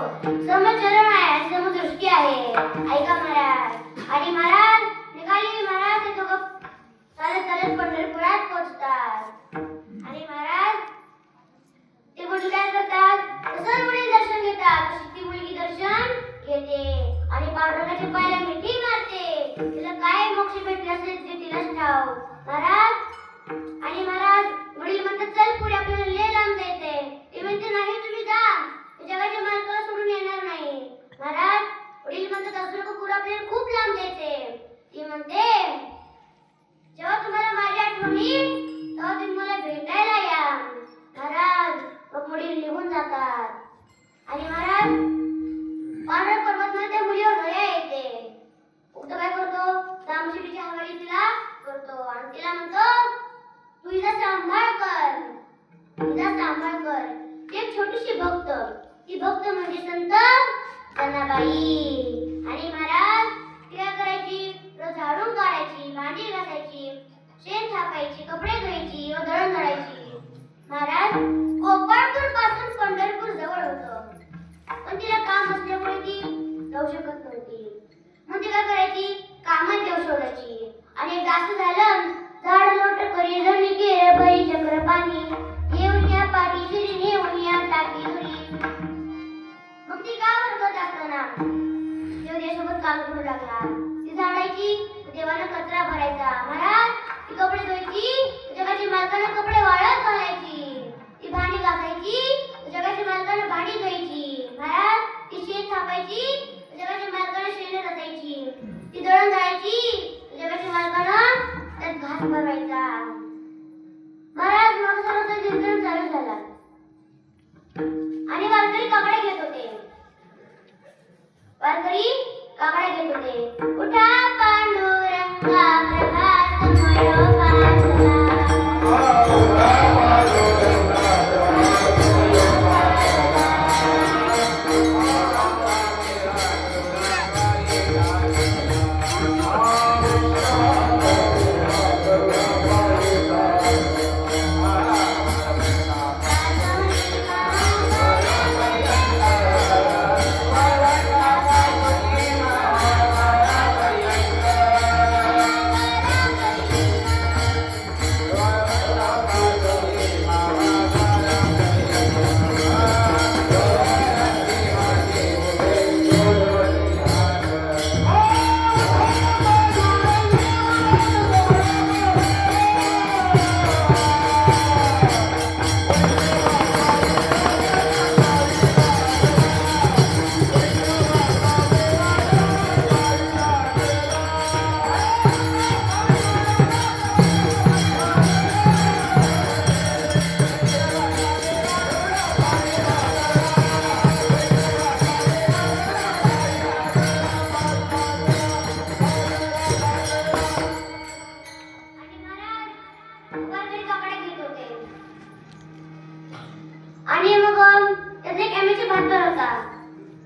समचरण आहे आणि समदृष्टी आहे. ऐका महाराज. आणि महाराज निघाली. महाराज ते दोघं चालत चालत पंढरपुरात पोहोचतात. आणि महाराज ते मुली काय करतात? तसं मुली दर्शन घेतात. तशी ती मुलगी दर्शन घेते आणि पांडुरंगाच्या पायाला मिठी मारते. तिला काय मोक्ष भेटले असेल ते तिलाच ठाव. महाराज आणि महाराज वडील म्हणतात चल पुढे आपल्याला लय लांब जायचंय. ती म्हणते नाही तुम्ही जा, मी जगाच्या मालकाला सोडून येणार नाही. महाराज वडील म्हणतात असं नको पुढे आपल्याला खूप लांब जायचंय. ती म्हणते जेव्हा तुम्हाला माझी आठवण येईल तेव्हा तुम्ही मला भेटायला या. महाराज मग वडील निघून जातात. आणि महाराज पांढर पर्वतमध्ये त्या मुलीवर दया येते. उद्धव काय करतो? रामशिरीची हवाली तिला करतो आणि तिला म्हणतो तू हिचा सांभाळ कर, हिचा सांभाळ कर. एक छोटीशी भक्त, ती भक्त म्हणजे संत जनाबाई. आणि महाराज ती काय करायची? रोज झाडून काढायची, भांडी घासायची, शेण थापायची, कपडे धुवायची व दळण दळायची. महाराज गोपाळपूर पासून पंढरपूर जवळ होतं, पण तिला काम असल्यामुळे ती जाऊ शकत नव्हती. मग ती काय करायची? कामात देव शोधायची. आणि एकदा असं झालं झाड लोट करी जणी केर बाई चक्र पाणी येऊन या पाठी शिरी नेऊन या टाकी दुरी. मग ती गावावर करत असताना देव देशासोबत काम करू लागला. ती झाडायची, देवानं कचरा भरायचा. महाराज ती कपडे धुवायची, जगाची मालकानं कपडे वाळत घालायची. ती भांडी घासायची, जगाची मालकानं भांडी धुवायची. महाराज ती शेण थापायची, जगाची मालकानं शेण घासायची. ती दळण दळायची, जगाची मालकानं त्यात घास भरवायचा. महाराज मग सर्वचा दिनक्रम चालू झाला आणि वारकरी काकडे घेत होते. वारकरी काकडे घेत होते. उठा पांडुरंगा प्रभात मयोपासना. आणि मग त्याचा एक एमएची भाकर होता.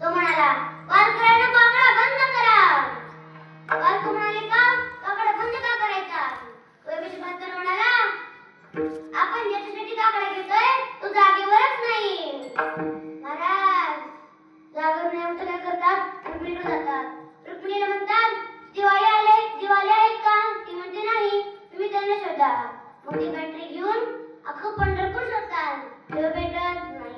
तो म्हणाला